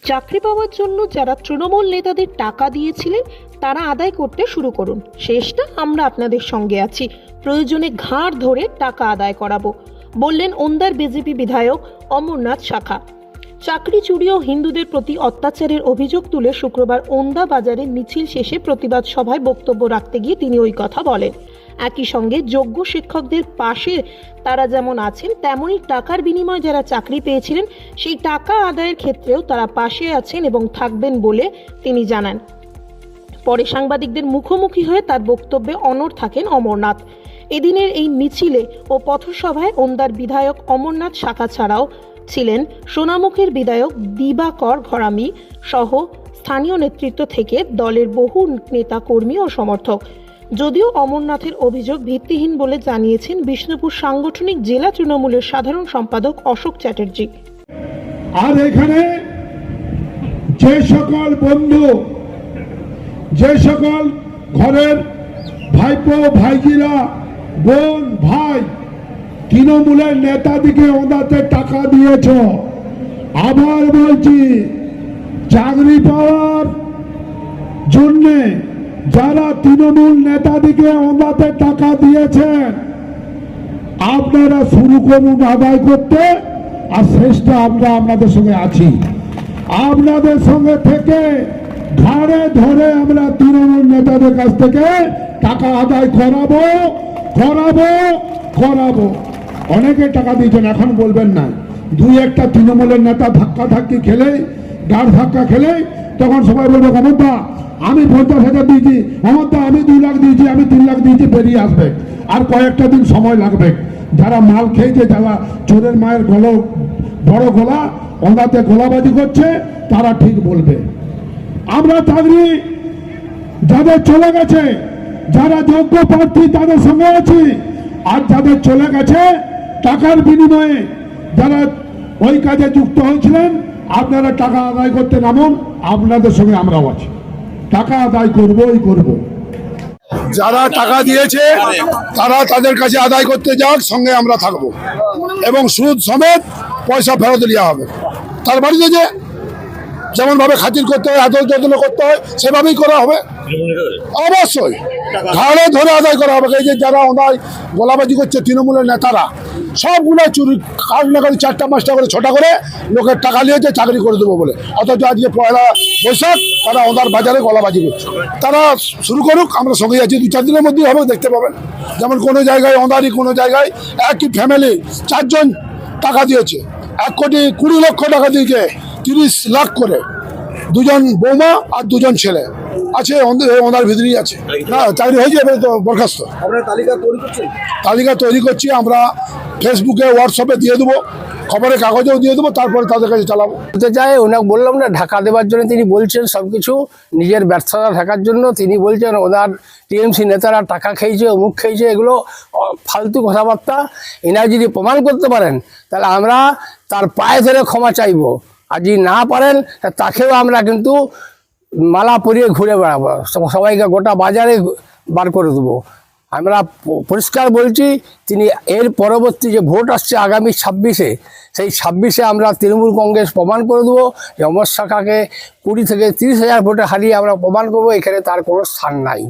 চাকরি পাওয়ার জন্য যারা তৃণমূল নেতাদের টাকা দিয়েছিলেন তারা আদায় করতে শুরু করুন। শেষটা আমরা আপনাদের সঙ্গে আছি, প্রয়োজনে ঘাড় ধরে টাকা আদায় করাবো, বললেন ওন্দার বিজেপি বিধায়ক অমরনাথ শাখা। চাকরি চুরি ও হিন্দুদের প্রতি অত্যাচারের অভিযোগ তুলে শুক্রবার ওন্দা বাজারে মিছিল শেষে প্রতিবাদ সভায় বক্তব্য রাখতে গিয়ে তিনি ওই কথা বলেন। একই সঙ্গে যোগ্য শিক্ষকদের পাশে তারা যেমন আছেন, তেমনই টাকার বিনিময়ে যারা চাকরি পেয়েছিলেন সেই টাকা আদায়ের ক্ষেত্রেও তারা পাশে আছেন এবং থাকবেন বলে তিনি জানান। পরে সাংবাদিকদের মুখোমুখি হয়ে তার বক্তব্যে অনড় থাকেন অমরনাথ। এদিনের এই মিছিলে ও পথসভায় ওন্দার বিধায়ক অমরনাথ শাখা ছাড়াও ছিলেন সোনামুখীর বিধায়ক দিবাকর ঘরামি সহ স্থানীয় নেতৃত্ব থেকে দলের বহু নেতা কর্মী ও সমর্থক। যদিও অমরনাথের অভিযোগ ভিত্তিহীন বলে জানিয়েছেন বিষ্ণুপুর সাংগঠনিক জেলা তৃণমূলের সাধারণ সম্পাদক অশোক চ্যাটার্জি। আর এখানে যে সকল বন্ধু, যে সকল ঘরের ভাইপো ভাইজিরা, বোন ভাই তৃণমূলের নেতাদিকে ওনাতে টাকা দিয়েছ, আবার বলছি চাকরি পাওয়ার জন্যে যারা তৃণমূল নেতাদিকে ওনাতে টাকা দিয়েছেন আপনারা শুরু করুন আদায় করতে। আর শেষটা আমরা আপনাদের সঙ্গে আছি, আপনাদের সঙ্গে থেকে ঘাড়ে ধরে আমরা তৃণমূল নেতাদের কাছ থেকে টাকা আদায় করাবো করাবো করাবো। অনেকে টাকা দিয়েছেন, এখন বলবেন না। দুই একটা তৃণমূলের নেতা ধাক্কা ধাক্কি খেলে, গাড় ধাক্কা খেলে, তখন সবাই বলবে অমরদা আমি 50,000 দিয়েছি, অমরদা আমি 2 লাখ দিয়েছি, আমি 3 লাখ দিয়েছি, বেরিয়ে আসবে। আর কয়েকটা দিন সময় লাগবে। যারা মাল খেয়েছে, যারা চোরের মায়ের বড় গলা ওনাতে গোলাবাজি করছে, তারা ঠিক বলবে। আমরা চাকরি যাদের চলে গেছে, যারা যোগ্য প্রার্থী তাদের সঙ্গে আছি। আর যাদের চলে গেছে টাকার বিনিময়ে যারা ওই কাজে যুক্ত হয়েছিলেন, আপনারা টাকা আদায় করতে নামুন, আপনাদের সঙ্গে আমরাও আছি। টাকা আদায় করবই করব। যারা টাকা দিয়েছে তারা তাদের কাছে আদায় করতে যাক, সঙ্গে আমরা থাকবো এবং সুদ সমেত পয়সা ফেরত দেওয়া হবে। তার বাড়িতে যে যেমন ভাবে খাতির করতে হয়, আদর যত্ন করতে হয়, সেভাবেই করা হবে। অবশ্যই ঘাড়ে ধরে আদায় করা হবে। এই যে যারা ওনার গোলাবাজি করছে তৃণমূলের নেতারা, সবগুলো চুরি, কারো না কারো 4টা 5টা করে 6টা করে লোকের টাকা নিয়েছে চাকরি করে দেবো বলে, অথচ আজকে 1লা বৈশাখ তারা ওনার বাজারে গলাবাজি করছে। তারা শুরু করুক, আমরা সঙ্গে আছি। 2-4 দিনের মধ্যেই হবে, দেখতে পাবেন। যেমন কোনো জায়গায় ওনারই, কোনো জায়গায় একই ফ্যামিলি 4 জন টাকা দিয়েছে, 1,20,00,000 টাকা দিয়েছে, 30 লাখ করে। 2 জন বৌমা আর 2 জন ছেলে আছে, ওনার ভিতরেই আছে। না চাকরি হয়ে যাবে তো, বরখাস্ত। তালিকা তৈরি করছি আমরা, ফেসবুকে হোয়াটসঅ্যাপে দিয়ে দেবো, খবরের কাগজেও দিয়ে দেবো, তারপরে তাদের কাছে চালাবো। চাই ওনাকে বললাম না, ঢাকা দেওয়ার জন্য তিনি বলছেন সবকিছু, নিজের ব্যর্থতা ঢাকার জন্য তিনি বলছেন ওনার টিএমসি নেতারা টাকা খেয়েছে, অমুক খেয়েছে, এগুলো ফালতু কথাবার্তা। এনারা যদি প্রমাণ করতে পারেন তাহলে আমরা তার পায়ে ধরে ক্ষমা চাইব, আর যদি না পারেন তাকেও আমরা কিন্তু মালা পরিয়ে ঘুরে বেড়াবো, সবাইকে গোটা বাজারে বার করে দেবো। আমরা পরিষ্কার বলছি, তিনি এর পরবর্তী যে ভোট আসছে আগামী 26-এ, সেই 26-এ আমরা তৃণমূল কংগ্রেস প্রমাণ করে দেবো যে অমর শাখাকে 20 থেকে 30 হাজার ভোটে হারিয়ে আমরা প্রমাণ করবো এখানে তার কোনো স্থান নাই।